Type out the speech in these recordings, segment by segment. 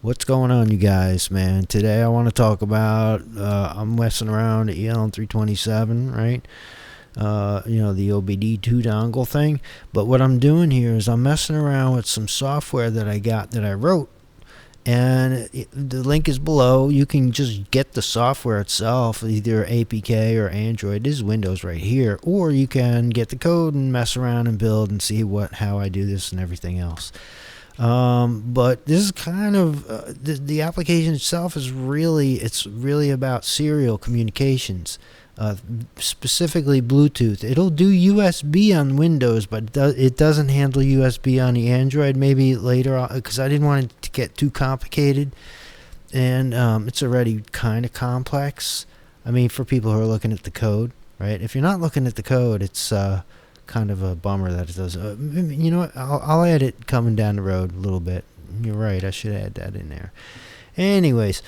What's going on, you guys, man? Today I want to talk about, I'm messing around the ELM327, right? The OBDII dongle thing. But what I'm doing here is I'm messing around with some software that I wrote. And the link is below. You can just get the software itself, either APK or Android. This is Windows right here. Or you can get the code and mess around and build and see how I do this and everything else. But this is kind of the application itself is really about serial communications, specifically Bluetooth. It'll do USB on Windows, but it doesn't handle USB on the Android. Maybe later on, because I didn't want it to get too complicated, and it's already kind of complex. I mean, for people who are looking at the code, right? If you're not looking at the code, it's kind of a bummer that it does. You know what? I'll add it coming down the road a little bit. You're right. I should add that in there. Anyways,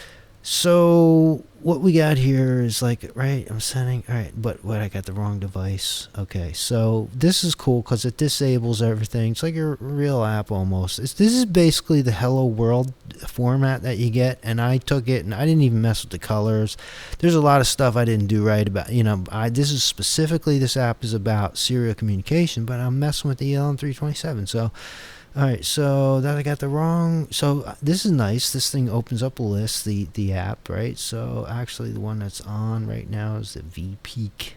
so what we got here is I'm sending. All right, but I got the wrong device. Okay, so this is cool because it disables everything. It's like a real app almost. This is basically the Hello World format that you get, and I took it and I didn't even mess with the colors. There's a lot of stuff I didn't do right about. This app is about serial communication, but I'm messing with the ELM327. So. Alright, so that I got the wrong. So this is nice. This thing opens up a list, the app, right? So actually the one that's on right now is the vpeak.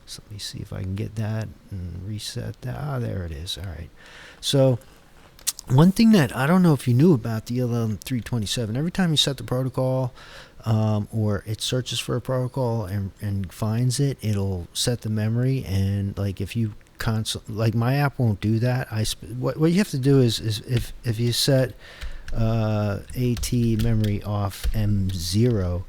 So let me see if I can get that and reset that. Ah, there it is. Alright. So one thing that I don't know if you knew about the ELM327, every time you set the protocol, or it searches for a protocol and finds it, it'll set the memory, and if you my app won't do that. What you have to do is if you set AT memory off M0,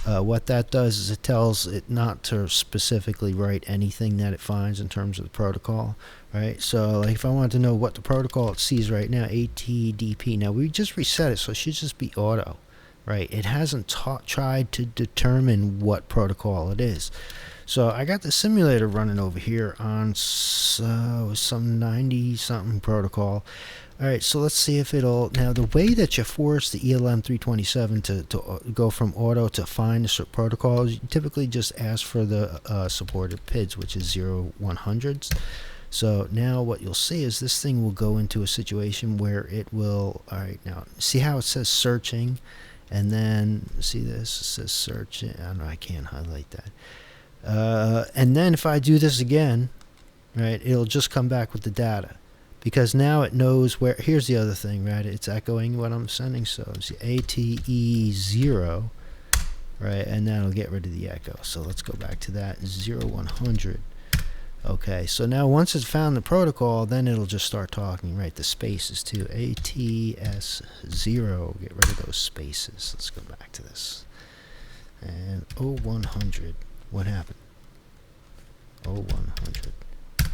what that does is it tells it not to specifically write anything that it finds in terms of the protocol, right? So if I want to know what the protocol it sees right now, ATDP. Now we just reset it, so it should just be auto, right? It hasn't tried to determine what protocol it is. So I got the simulator running over here on some 90-something protocol. Alright, so let's see if it'll... Now, the way that you force the ELM327 to go from auto to find the protocol is you typically just ask for the supported pids, which is 0-100s. So now what you'll see is this thing will go into a situation where it will... Alright, now, see how it says searching? And then, see this? It says searching. I don't know, I can't highlight that. And then if I do this again, right, it'll just come back with the data, because now it knows where. Here's the other thing, right? It's echoing what I'm sending, so it's ATE0, right, and that'll get rid of the echo. So let's go back to that 0-100. Okay, so now once it's found the protocol, then it'll just start talking, right? The spaces too. ATS0, get rid of those spaces. Let's go back to this. And 0-100. What happened? 0-100.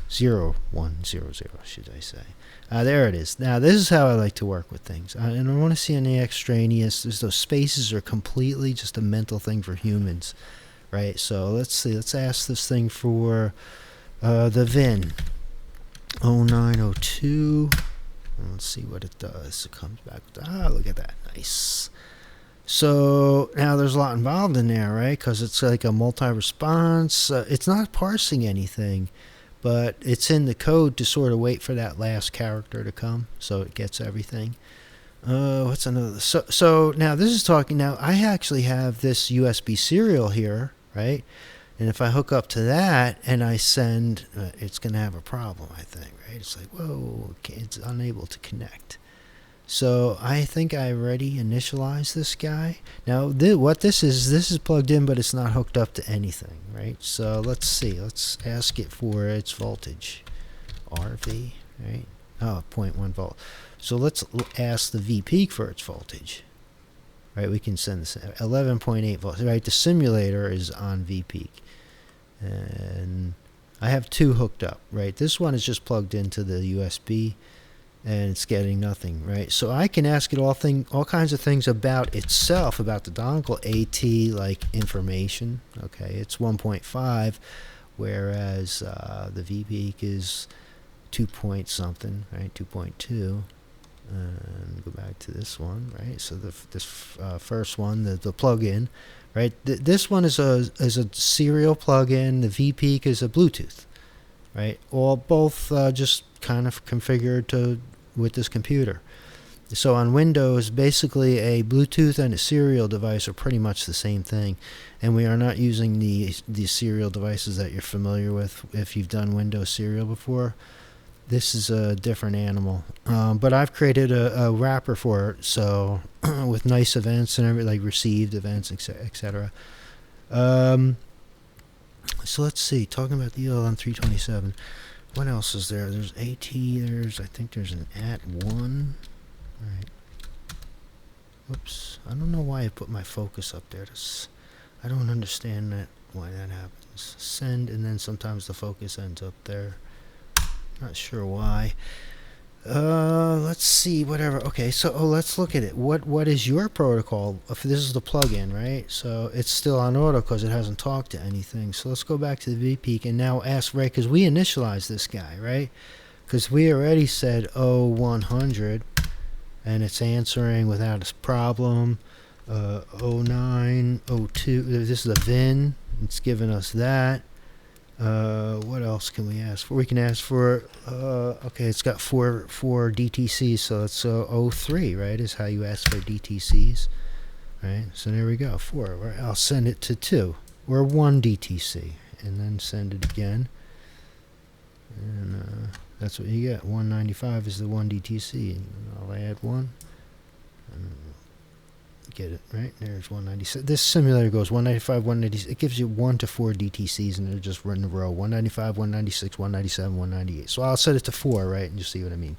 0-100, should I say. There it is. Now, this is how I like to work with things. And I don't want to see any extraneous. Those spaces are completely just a mental thing for humans, right? So let's see. Let's ask this thing for the VIN. 0902. Let's see what it does. It comes back with, look at that. Nice. So now there's a lot involved in there, right? Because it's like a multi-response. It's not parsing anything, but it's in the code to sort of wait for that last character to come, so it gets everything. What's another? So now this is talking. Now I actually have this USB serial here, right? And if I hook up to that and I send, it's going to have a problem, I think, right? It's like, whoa, it's unable to connect. So I think I already initialized this guy. Now what this is plugged in, but it's not hooked up to anything, right? So let's see. Let's ask it for its voltage. RV, right? Oh, 0.1 volt. So let's ask the vpeak for its voltage. Right, we can send this 11.8 volts. Right, the simulator is on vpeak. And I have two hooked up, right? This one is just plugged into the USB, and it's getting nothing, right? So I can ask it all kinds of things about itself, about the dongle, AT, like information. Okay, it's 1.5, whereas the vpeak is 2 point something, right? 2.2. and go back to this one, right? So this first one, the plugin, right? This one is a serial plugin. The vPeak is a Bluetooth, right? Both just kind of configured with this computer. So on Windows, basically a Bluetooth and a serial device are pretty much the same thing, and we are not using the serial devices that you're familiar with if you've done Windows serial before. This is a different animal, but I've created a wrapper for it, so with nice events and everything, like received events, etc. So let's see. Talking about the ELM327, what else is there? There's AT. I think there's an @1. Right. Whoops. I don't know why I put my focus up there. I don't understand why that happens. Send, and then sometimes the focus ends up there. Not sure why. Let's see. Whatever. Okay. So let's look at it. What is your protocol? If this is the plugin, right? So it's still on auto because it hasn't talked to anything. So let's go back to the vPeak and now ask, right? Because we initialized this guy, right? Because we already said 0100. And it's answering without a problem. 0902. This is a VIN. It's giving us that. What else can we ask for? We can ask for. Okay, it's got four DTCs, so it's 03, right? Is how you ask for DTCs, right? So there we go, 4. Right? I'll send it to 2 or 1 DTC, and then send it again. And that's what you get. 195 is the 1 DTC. And I'll add 1. And get it, right? There's 196. This simulator goes 195, 196. It gives you 1 to 4 DTCs, and they're just in a row. 195, 196, 197, 198. So I'll set it to 4, right? And you see what I mean.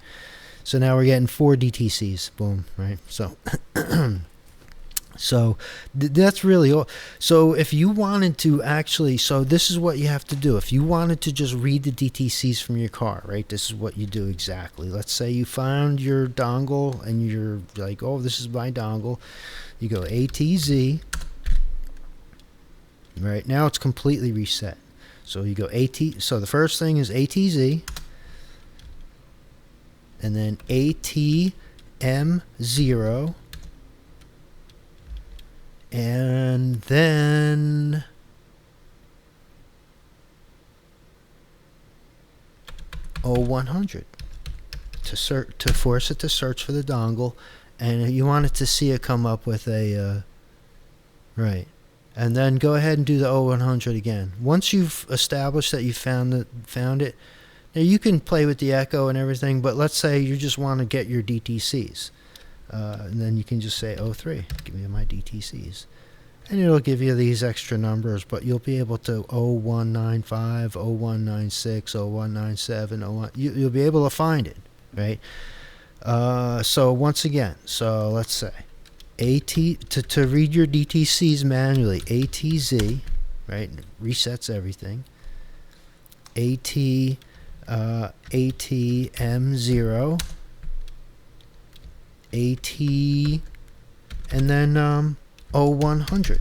So now we're getting 4 DTCs. Boom, right? So... So that's really all. So if you wanted to actually, so this is what you have to do. If you wanted to just read the DTCs from your car, right, this is what you do exactly. Let's say you found your dongle and you're like, oh, this is my dongle. You go ATZ. Right now it's completely reset. So you go so the first thing is ATZ. And then ATM0. And then O100 to force it to search for the dongle, and you want it to see it come up with a right, and then go ahead and do the O100 again. Once you've established that you found it, now you can play with the echo and everything, but let's say you just want to get your DTCs. And then you can just say 03, give me my DTCs. And it'll give you these extra numbers, but you'll be able to 0195, 0196, 0197, 01, you'll be able to find it, right? So once again, so let's say to read your DTCs manually, ATZ, right? Resets everything. ATM0. AT, and then O100.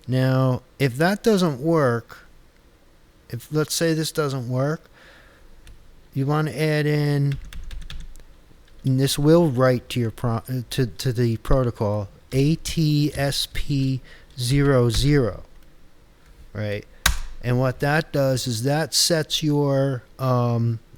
Now, if that doesn't work, if let's say this doesn't work, you want to add in, and this will write to your to the protocol ATSP00, right? And what that does is that sets your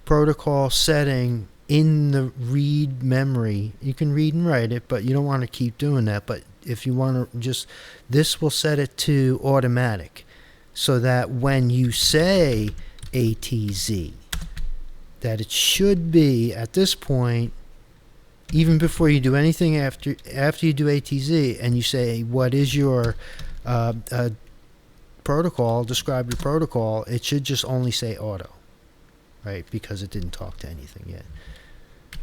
protocol setting in the read memory. You can read and write it, but you don't want to keep doing that. But if you want to just, this will set it to automatic, so that when you say ATZ, that it should be at this point, even before you do anything after you do ATZ, and you say what is your protocol, describe your protocol, it should just only say auto. Right, because it didn't talk to anything yet.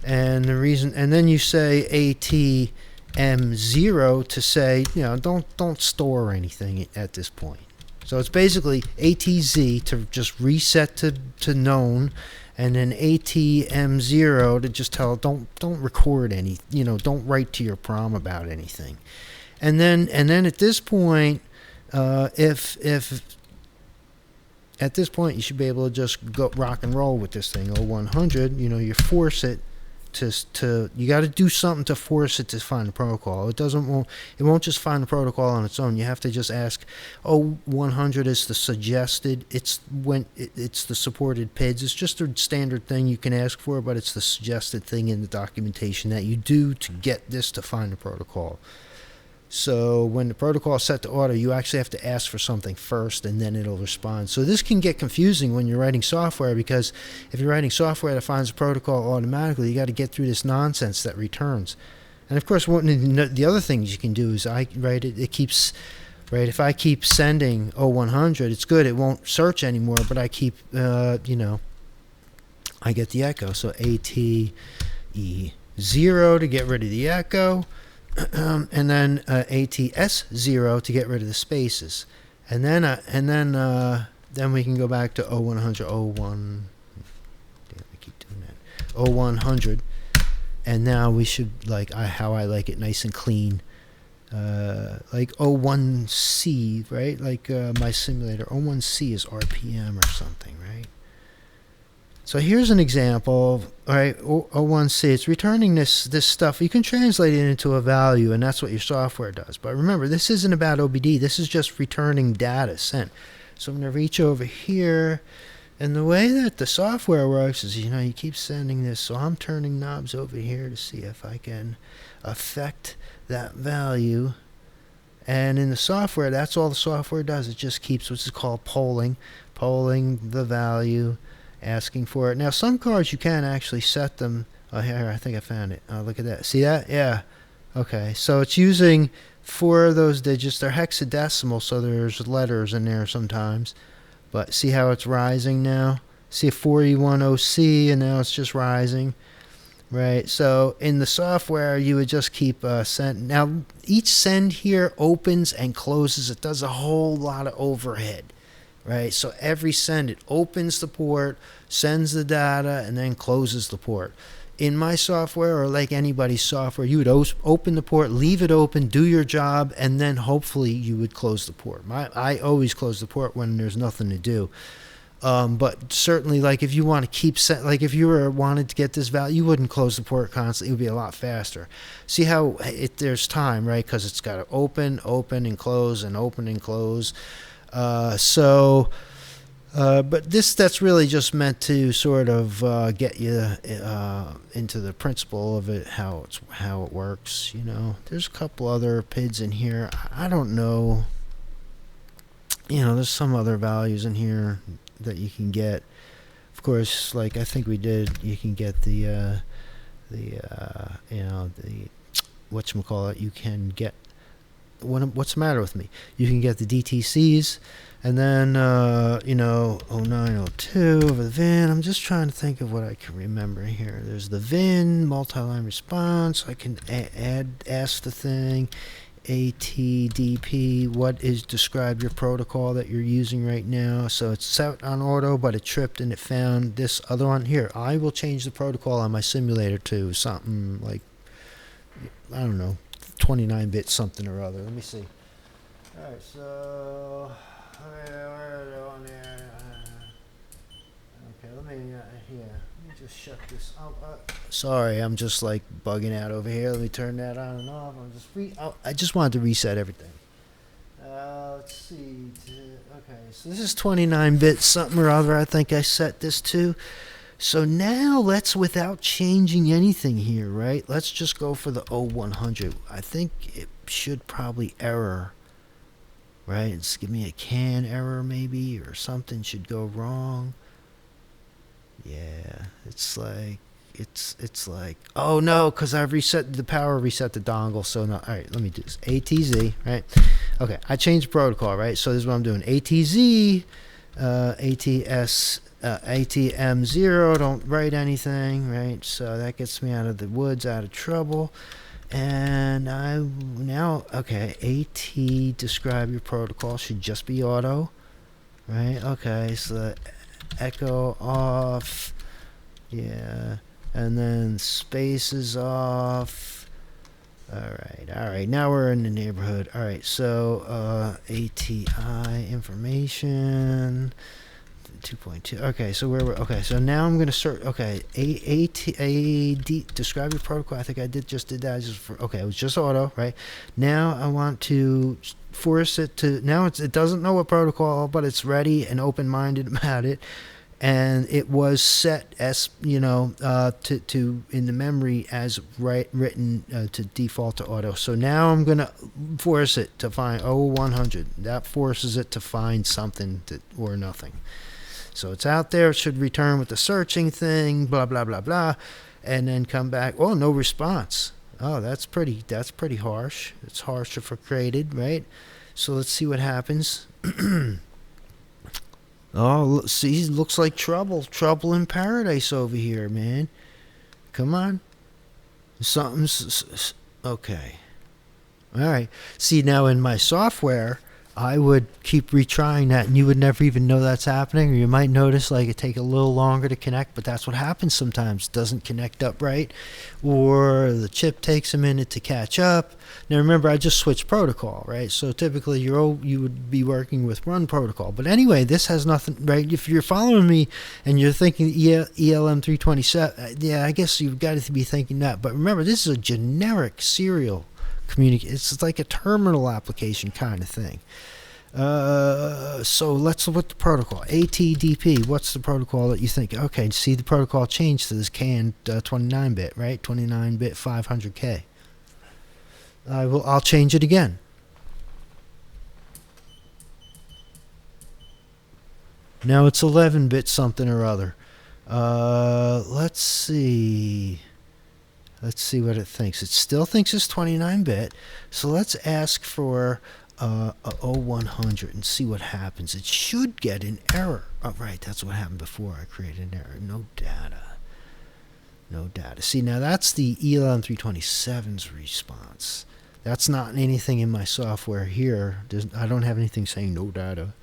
And the reason, and then you say ATM0 to say, you know, don't store anything at this point. So it's basically ATZ to just reset to known, and then ATM0 to just tell don't record any, you know, don't write to your prom about anything. And then at this point, if at this point, you should be able to just go rock and roll with this thing. 0100, you know, you force it to you got to do something to force it to find the protocol. It won't just find the protocol on its own. You have to just ask, 100 is the suggested, it's the supported PIDs. It's just a standard thing you can ask for, but it's the suggested thing in the documentation that you do to get this to find the protocol. So when the protocol is set to auto, you actually have to ask for something first, and then it'll respond. So this can get confusing when you're writing software, because if you're writing software that finds a protocol automatically, you got to get through this nonsense that returns. And of course, one of the other things you can do is it keeps, right? If I keep sending 0100, it's good. It won't search anymore, but I keep, I get the echo. So ATE0 to get rid of the echo. And then ATS0 to get rid of the spaces, and then we can go back to 0100, 01. Damn, I keep doing that. 0100, and now we should, like how I like it, nice and clean, like 01C, right? Like my simulator, 01C is RPM or something, right? So here's an example, all right, 01C, it's returning this stuff. You can translate it into a value, and that's what your software does. But remember, this isn't about OBD. This is just returning data sent. So I'm going to reach over here, and the way that the software works is, you keep sending this. So I'm turning knobs over here to see if I can affect that value. And in the software, that's all the software does. It just keeps what's called polling the value, asking for it. Now, some cards you can actually set them. Oh, here, I think I found it. Oh, look at that. See that? Yeah. Okay. So it's using 4 of those digits. They're hexadecimal, so there's letters in there sometimes. But see how it's rising now? See a 4E10C, and now it's just rising. Right. So in the software, you would just keep send. Now, each send here opens and closes. It does a whole lot of overhead. Right, so every send, it opens the port, sends the data, and then closes the port. In my software, or like anybody's software, you would open the port, leave it open, do your job, and then hopefully you would close the port. I always close the port when there's nothing to do. But certainly, like if you want to keep like if you wanted to get this value, you wouldn't close the port constantly. It would be a lot faster. See how there's time, right? Because it's got to open, and close, and open and close. But that's really just meant to sort of get you into the principle of it, how it works. There's a couple other PIDs in here. I don't know. There's some other values in here that you can get. Of course, like I think we did, you can get the whatchamacallit, you can get. What's the matter with me? You can get the DTCs, and then 0902 over the VIN. I'm just trying to think of what I can remember here. There's the VIN, multi-line response. I can ask the thing, ATDP, describe your protocol that you're using right now. So it's set on auto, but it tripped and it found this other one here. I will change the protocol on my simulator to something like, I don't know, 29-bit something or other. Let me see. All right, so on there. Okay, let me just shut this. Sorry, I'm just like bugging out over here. Let me turn that on and off. I just wanted to reset everything. Let's see. Okay, so this is 29-bit something or other. I think I set this to. So now let's, without changing anything here, right? Let's just go for the 0100. I think it should probably error, right? It's give me a can error maybe, or something should go wrong. Yeah, it's like, oh no, because I've reset the dongle. So no, all right, let me do this. ATZ, right? Okay, I changed the protocol, right? So this is what I'm doing. ATZ, ATM0, don't write anything, right? So that gets me out of the woods, out of trouble. And okay, AT, describe your protocol, should just be auto, right? Okay, so echo off, yeah, and then spaces off. All right, now we're in the neighborhood. All right, so ATI information. 2.2. Okay, so okay, so now I'm gonna search. Okay, describe your protocol. I think I just did that. Okay, it was just auto, right? Now I want to force it to. Now it doesn't know what protocol, but it's ready and open-minded about it. And it was set as to in the memory as written to default to auto. So now I'm gonna force it to find 0100. That forces it to find something or nothing. So it's out there. It should return with the searching thing. Blah blah blah blah, and then come back. Oh, no response. Oh, that's pretty harsh. It's harsher for created, right? So let's see what happens. Oh, see, looks like trouble in paradise over here, man. Come on. Something's okay. All right. See, now in my software, I would keep retrying that, and you would never even know that's happening, or you might notice like it take a little longer to connect, but that's what happens sometimes. It doesn't connect up right, or the chip takes a minute to catch up. Now remember, I just switched protocol, right? So typically you would be working with run protocol. But anyway, this has nothing, right? If you're following me and you're thinking ELM327, yeah, I guess you've got to be thinking that. But remember, this is a generic serial communication. It's like a terminal application kind of thing. So let's look at the protocol. ATDP, what's the protocol that you think? Okay, see the protocol changed to this canned 29-bit, right? 29-bit 500K. I'll change it again. Now it's 11-bit something or other. Let's see. Let's see what it thinks. It still thinks it's 29-bit. So let's ask for a 0100 and see what happens. It should get an error. Oh, right, that's what happened before I created an error. No data. No data. See, now that's the ELM327's response. That's not anything in my software here. I don't have anything saying no data.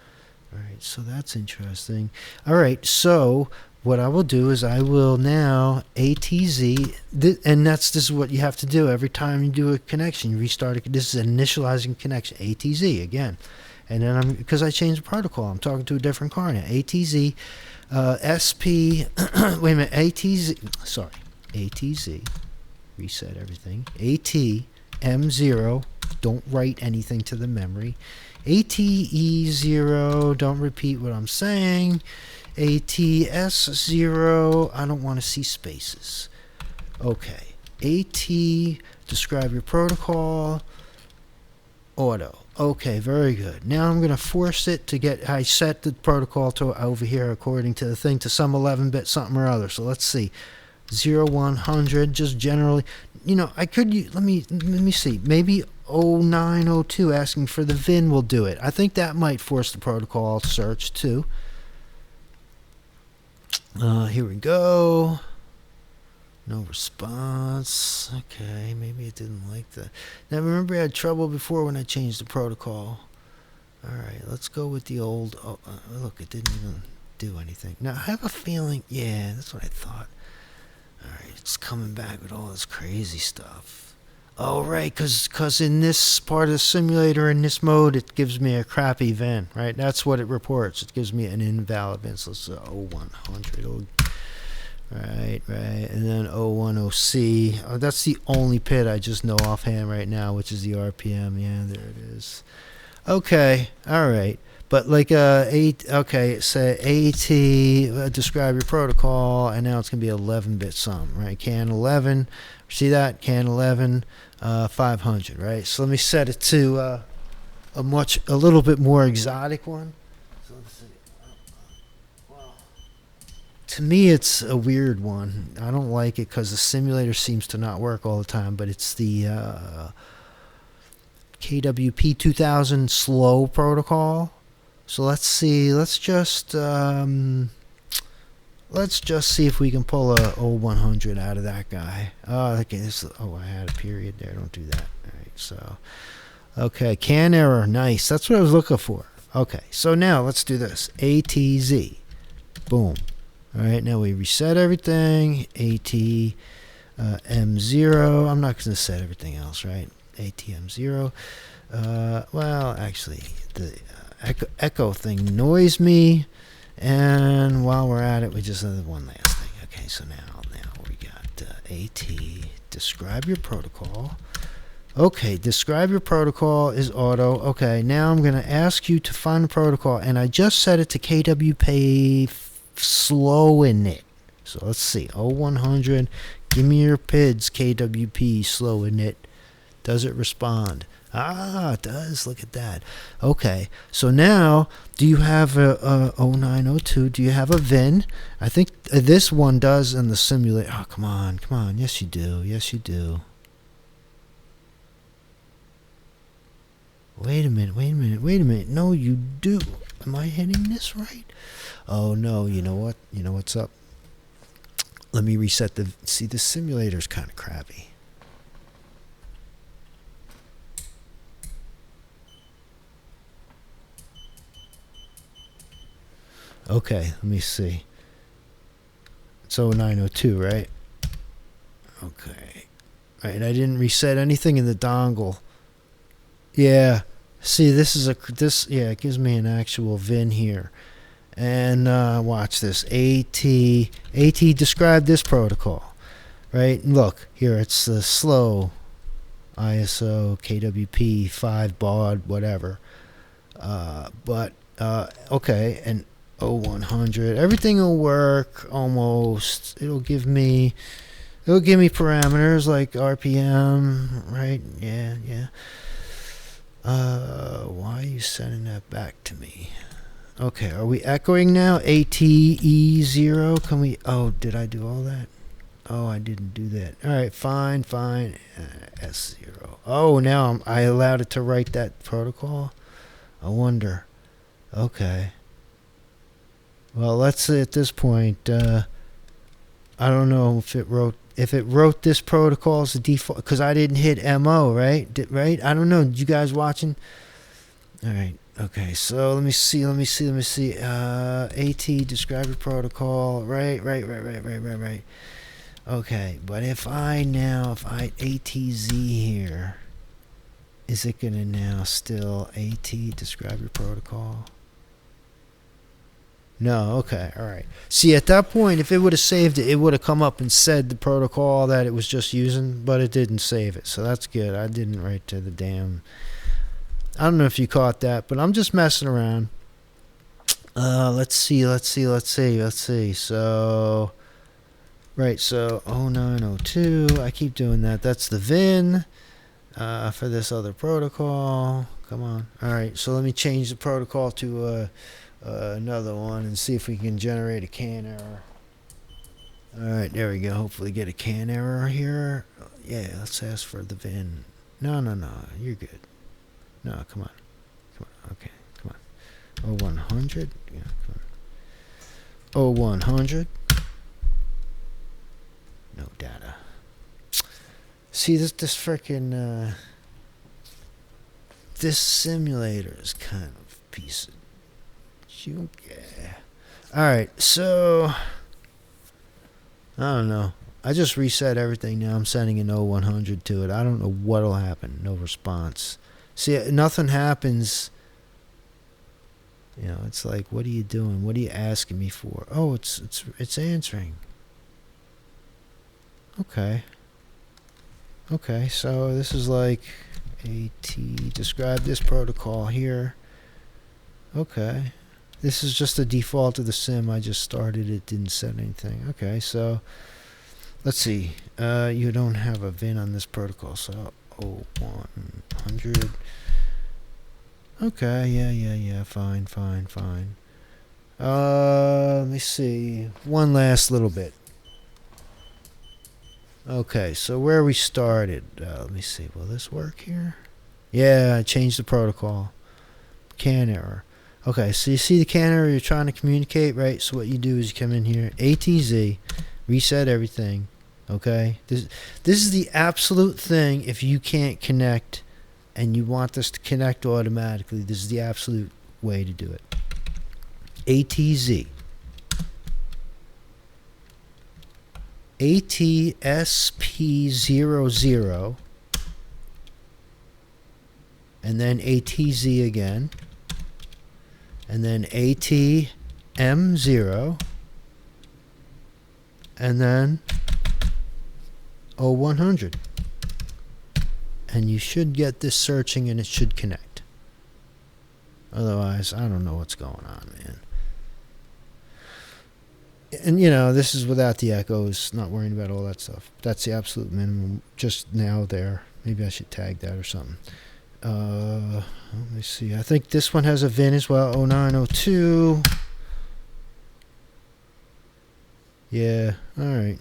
All right, so that's interesting. All right, so what I will do is I will now ATZ, and this is what you have to do every time you do a connection. You restart it. This is an initializing connection. ATZ again, and then because I changed the protocol, I'm talking to a different car now. ATZ, SP. Wait a minute. ATZ. Sorry. ATZ. Reset everything. ATM0. Don't write anything to the memory. ATE0. Don't repeat what I'm saying. ATS0, I don't want to see spaces. Okay. AT, describe your protocol. Auto. Okay, very good. Now I'm going to force it to get, I set the protocol to over here according to the thing to some 11-bit something or other. So let's see. 0100, just generally. I could, let me see. Maybe 0902 asking for the VIN will do it. I think that might force the protocol search too. Here we go. No response. Okay, maybe it didn't like that. Now remember I had trouble before when I changed the protocol. Alright, let's go with the old. Oh, look, it didn't even do anything. Now I have a feeling, yeah, that's what I thought. Alright, it's coming back with all this crazy stuff. Oh, right, because in this part of the simulator, in this mode, it gives me a crappy VIN, right? That's what it reports. It gives me an invalid VIN. So it's 0100. Right. And then 010C. Oh, that's the only PID I just know offhand right now, which is the RPM. Yeah, there it is. Okay, all right. But like say AT, describe your protocol, and now it's going to be 11-bit something, right? CAN 11. See that? CAN 11, 500, right? So let me set it to a little bit more exotic one. So let's see. Well, to me, it's a weird one. I don't like it because the simulator seems to not work all the time, but it's the KWP 2000 slow protocol. So let's see. Let's just see if we can pull a 0100 out of that guy. Oh, okay. I had a period there. Don't do that. All right. So, okay. CAN error. Nice. That's what I was looking for. Okay. So now let's do this. ATZ. Boom. All right. Now we reset everything. AT M0. I'm not going to set everything else, right? ATM0. Well, actually, the echo thing annoys me, And while we're at it, we just have one last thing. Okay, so now we got AT, describe your protocol. Okay, describe your protocol is auto. Okay, now I'm going to ask you to find the protocol, and I just set it to KWP slow in it. So let's see, 0100, give me your PIDs, KWP slow in it. Does it respond? Ah, it does. Look at that. Okay, so now, do you have a 0902? Do you have a VIN? I think this one does in the simulator. Oh, come on, come on. Yes, you do. Yes, you do. Wait a minute, wait a minute, wait a minute. No, you do. Am I hitting this right? Oh, no, you know what? You know what's up? Let me reset the... See, the simulator's kind of crappy. Okay, let me see. It's 0902, right? Okay. Alright, I didn't reset anything in the dongle. Yeah. See, this is yeah, it gives me an actual VIN here. And watch this. AT describe this protocol. Right? Look, here it's the slow ISO KWP 5 baud whatever. Okay, and 0100, everything will work almost. It'll give me parameters like RPM, right? Yeah. Why are you sending that back to me? Okay, are we echoing now? ATE0, can we... Oh, did I do all that? Oh, I didn't do that. Alright, fine. S0. Oh, now I allowed it to write that protocol? I wonder. Okay. Well, let's say at this point, I don't know if it wrote this protocol as a default, because I didn't hit MO, right? Right? I don't know. Did you guys watching? All right. Okay. So let me see. AT describe your protocol. Right. Okay. But if I ATZ here, is it gonna now still AT describe your protocol? No, okay, all right. See, at that point, if it would have saved it, it would have come up and said the protocol that it was just using, but it didn't save it, so that's good. I didn't write to the damn... I don't know if you caught that, but I'm just messing around. Let's see. So, right, so 0902, I keep doing that. That's the VIN for this other protocol. Come on. All right, so let me change the protocol to... another one and see if we can generate a can error. Alright, there we go. Hopefully get a can error here. Yeah, let's ask for the VIN. No, you're good. No, come on. Okay, come on. 0100. Yeah, come on. 0100. No data. See, this freaking this simulator is kind of a piece of... Yeah. Alright, so I don't know. I just reset everything now. I'm sending an 0100 to it. I don't know what'll happen. No response. See, nothing happens. You know, it's like, what are you doing? What are you asking me for? Oh, it's answering. Okay, so this is like AT describe this protocol here. Okay. This is just the default of the sim. I just started it, didn't set anything. Okay, so let's see. You don't have a VIN on this protocol, so 0100. Okay, yeah, fine. Let me see. One last little bit. Okay, so where we started. Let me see. Will this work here? Yeah, I changed the protocol. Can error. Okay, so you see the can error you're trying to communicate, right? So what you do is you come in here, ATZ, reset everything, okay? This is the absolute thing if you can't connect and you want this to connect automatically. This is the absolute way to do it. ATZ. ATSP00 and then ATZ again. And then AT M0 and then 0100, and you should get this searching and it should connect. Otherwise, I don't know what's going on, man. And you know, this is without the echoes, not worrying about all that stuff. That's the absolute minimum just now there. Maybe I should tag that or something. Let me see. I think this one has a VIN as well, 0902. Yeah, alright.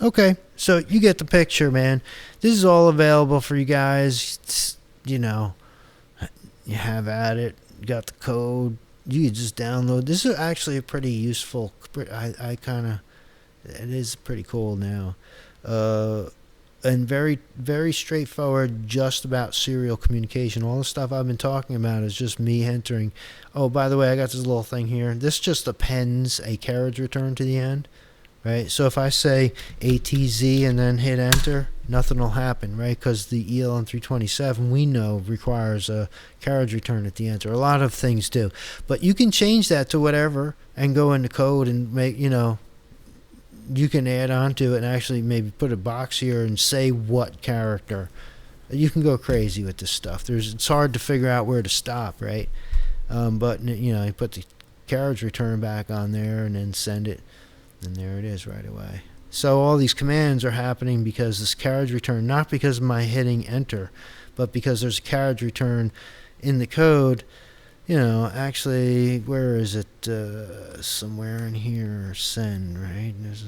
Okay, so you get the picture, man. This is all available for you guys. It's, you know, you have at it. You got the code. You can just download. This is actually a pretty useful. I kind of. It is pretty cool now. And very, very straightforward, just about serial communication. All the stuff I've been talking about is just me entering. Oh, by the way, I got this little thing here. This just appends a carriage return to the end, right? So if I say ATZ and then hit enter, nothing will happen, right? Because the ELM327, we know, requires a carriage return at the end. Or a lot of things do. But you can change that to whatever and go into code and make, you know, you can add on to it and actually maybe put a box here and say what character. You can go crazy with this stuff. It's hard to figure out where to stop, right? But you know, you put the carriage return back on there and then send it, and there it is right away. So all these commands are happening because this carriage return, not because of my hitting enter, but because there's a carriage return in the code. You know, actually, where is it? Somewhere in here, send, right? There's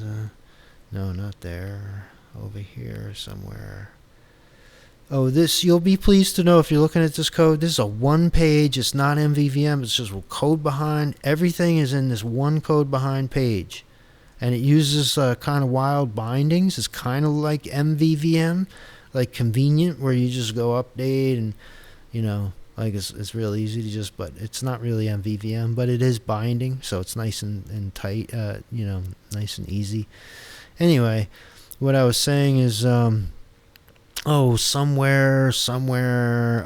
no, not there. Over here somewhere. Oh, this, you'll be pleased to know if you're looking at this code, this is a one page. It's not MVVM. It's just code behind. Everything is in this one code behind page. And it uses kind of wild bindings. It's kind of like MVVM, like convenient, where you just go update and, you know, like it's real easy to just, but it's not really MVVM, but it is binding, so it's nice and tight, you know, nice and easy. Anyway, what I was saying is, oh, somewhere,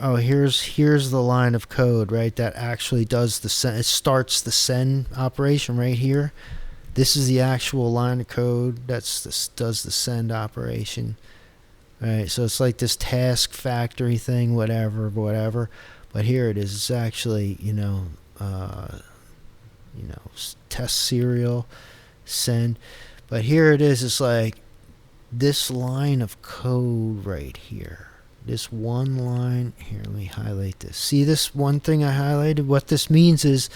oh, here's the line of code, right, that actually does the send. It starts the send operation right here. This is the actual line of code does the send operation. Right, so it's like this task factory thing, whatever. But here it is. It's actually, you know, test serial, send. But here it is. It's like this line of code right here. This one line here. Let me highlight this. See this one thing I highlighted? What this means is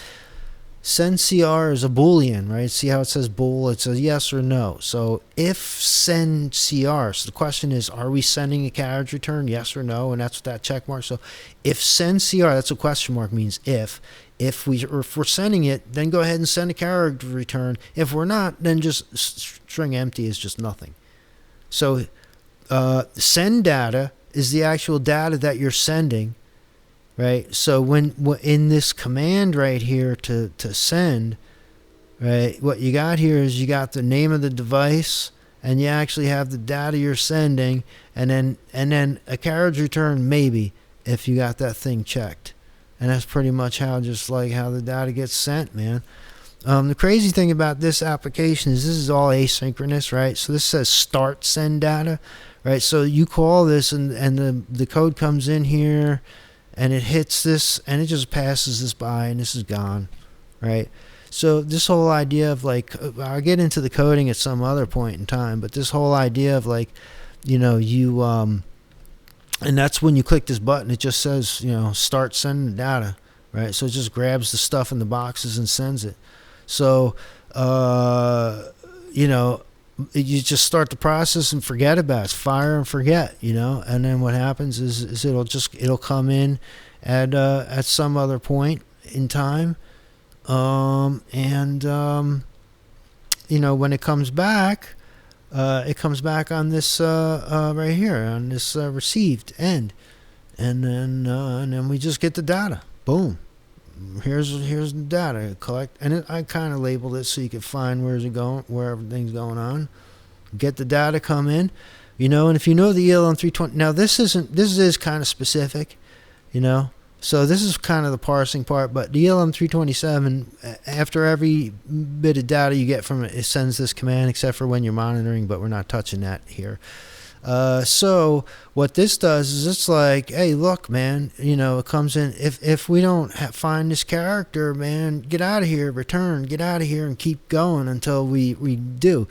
send CR is a Boolean, right? See how it says bool? It's a yes or no. So if send CR, so the question is, are we sending a carriage return? Yes or no? And that's what that check mark. So if send CR, that's a question mark, means if. If we're sending it, then go ahead and send a carriage return. If we're not, then just string empty is just nothing. So send data is the actual data that you're sending. Right, so when in this command right here to send, right, what you got here is you got the name of the device, and you actually have the data you're sending, and then a carriage return maybe if you got that thing checked, and that's pretty much how the data gets sent, man. The crazy thing about this application is this is all asynchronous, right? So this says start send data, right? So you call this, and the code comes in here. And it hits this, and it just passes this by, and this is gone, right? So this whole idea of like, I'll get into the coding at some other point in time, but this whole idea of like, you know, you, and that's when you click this button, it just says, you know, start sending data, right? So it just grabs the stuff in the boxes and sends it. So, you know, you just start the process and forget about it. It's fire and forget, you know. And then what happens is it'll come in at some other point in time, you know, when it comes back on this right here on this received end, and then we just get the data. Boom. Here's the data collect, and I kind of labeled it so you could find where everything's going on. Get the data, come in, you know. And if you know the ELM320, now this is kind of specific, you know. So this is kind of the parsing part, but the ELM327, after every bit of data you get from it, it sends this command, except for when you're monitoring, but we're not touching that here. So what this does is it's like, hey, look, man, you know, it comes in, if we don't find this character, man, get out of here, return, get out of here, and keep going until we do.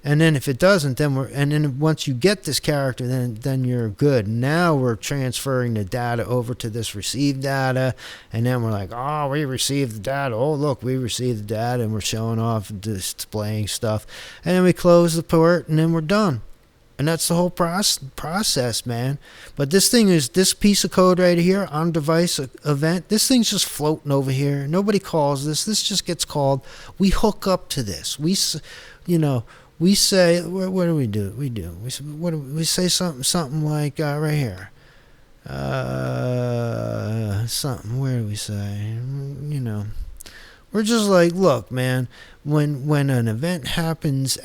And then if it doesn't, then once you get this character, then you're good. Now we're transferring the data over to this received data, and then we're like, oh, we received the data. Oh, look, we received the data, and we're showing off, displaying stuff. And then we close the port, and then we're done. And that's the whole process, man. But this piece of code right here, on device event, this thing's just floating over here. Nobody calls this. This just gets called. We hook up to this. We say, what do? We say something like right here. Something. Where do we say? You know, we're just like, look, man. When an event happens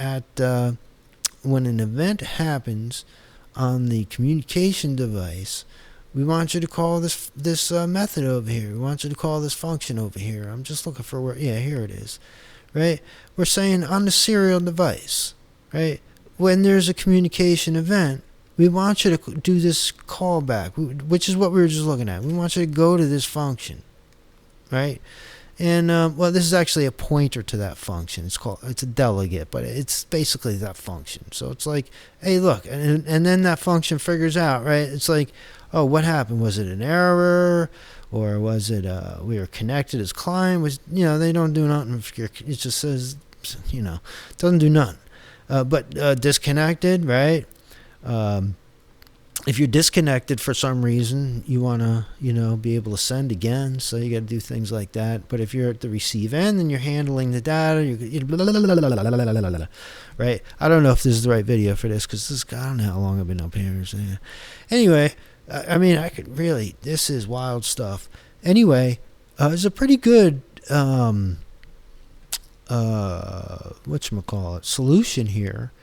on the communication device, we want you to call this method over here. We want you to call this function over here. I'm just looking for where. Yeah, here it is. Right? We're saying on the serial device, right? When there's a communication event, we want you to do this callback, which is what we were just looking at. We want you to go to this function, right? And well, this is actually a pointer to that function. It's a delegate, but it's basically that function. So it's like, hey, look, and then that function figures out, right? It's like, oh, what happened? Was it an error? Or was it we were connected as client? They don't do nothing. It just says, doesn't do nothing. But disconnected, right? If you're disconnected for some reason, you want to, be able to send again. So you got to do things like that. But if you're at the receive end and you're handling the data, right? I don't know if this is the right video for this because I don't know how long I've been up here. So, yeah. Anyway. I mean, this is wild stuff. Anyway, it's a pretty good, solution here.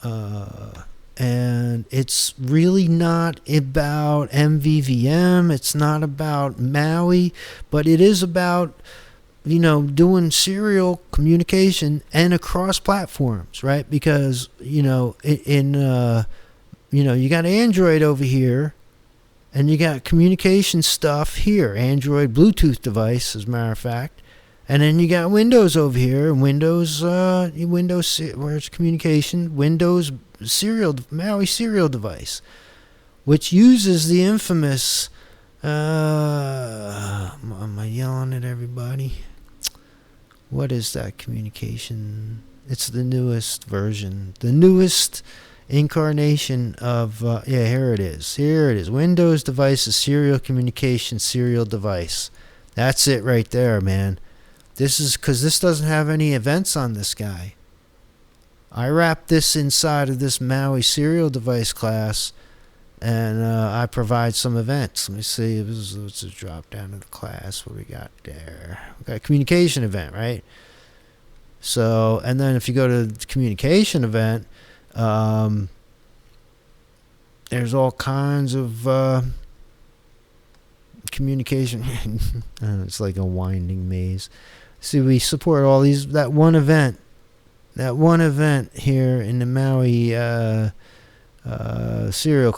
And it's really not about MVVM. It's not about MAUI, but it is about, doing serial communication and across platforms, right? Because, you got Android over here. And you got communication stuff here, Android Bluetooth device, as a matter of fact. And then you got Windows over here, and Windows, where it's communication, Windows MAUI serial device, which uses the infamous, am I yelling at everybody? What is that communication? It's the newest version, the newest incarnation of here it is Windows devices serial communication serial device. That's it right there, man. This is because this doesn't have any events on this guy. I wrap this inside of this MAUI serial device class, and I provide some events. Let me see. Let's just drop down to the class. What we got there? We got a communication event, right? So, and then if you go to the communication event, there's all kinds of communication. It's like a winding maze. See, we support all these. That one event here in the MAUI serial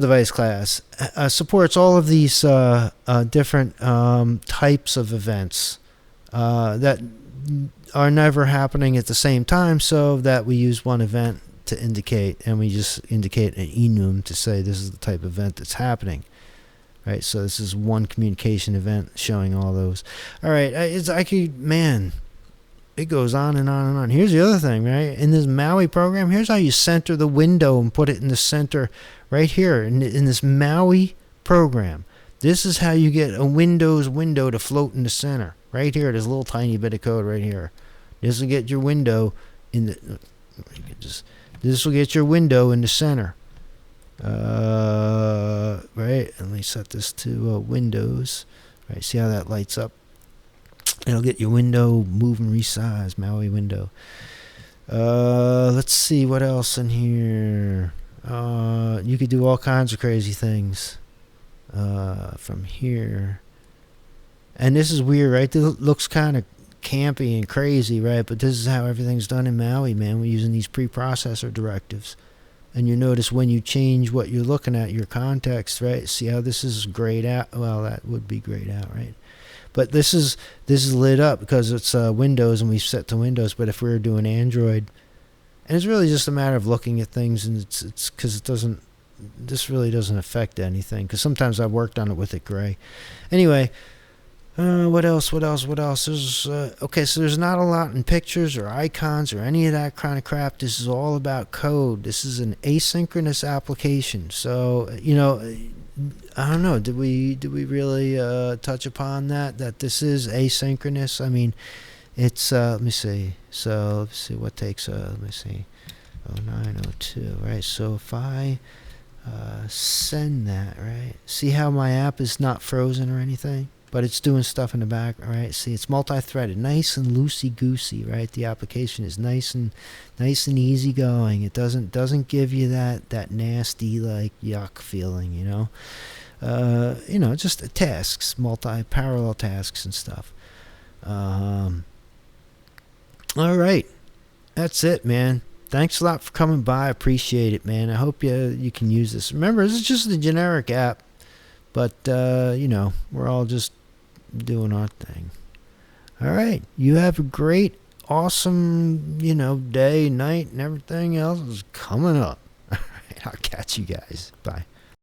device class supports all of these different types of events that are never happening at the same time, so that we use one event to indicate, and we just indicate an enum to say this is the type of event that's happening, right? So this is one communication event showing all those. All right, it goes on and on and on. Here's the other thing, right? In this MAUI program, here's how you center the window and put it in the center right here in this MAUI program. This is how you get a Windows window to float in the center. Right here, there's a little tiny bit of code right here. This will get your window in the. This will get your window in the center. Right. Let me set this to Windows. Right. See how that lights up? It'll get your window move and resize. MAUI window. Let's see what else in here. You could do all kinds of crazy things. from here. And this is weird, right? This looks kind of campy and crazy, right? But this is how everything's done in MAUI, man. We're using these preprocessor directives. And you notice when you change what you're looking at, your context, right? See how this is grayed out? Well, that would be grayed out, right? But this is lit up because it's Windows and we've set to Windows. But if we were doing Android, and it's really just a matter of looking at things, and it's because it doesn't. This really doesn't affect anything because sometimes I've worked on it with it gray. Anyway. What else? There's, okay, so there's not a lot in pictures or icons or any of that kind of crap. This is all about code. This is an asynchronous application. So, you know, I don't know. Did we really touch upon that this is asynchronous? I mean, it's, let me see. So, let's see what takes, let me see, 0902, right? So if I send that, right? See how my app is not frozen or anything? But it's doing stuff in the back, right? See, it's multi-threaded, nice and loosey-goosey, right? The application is nice and easy going. It doesn't give you that nasty, like, yuck feeling, you know, just tasks, parallel tasks and stuff. All right, that's it, man. Thanks a lot for coming by. I appreciate it, man. I hope you can use this. Remember, this is just a generic app, but you know, we're all just doing our thing. All right, you have a great, awesome, you know, day, night, and everything else is coming up. All right, I'll catch you guys. Bye.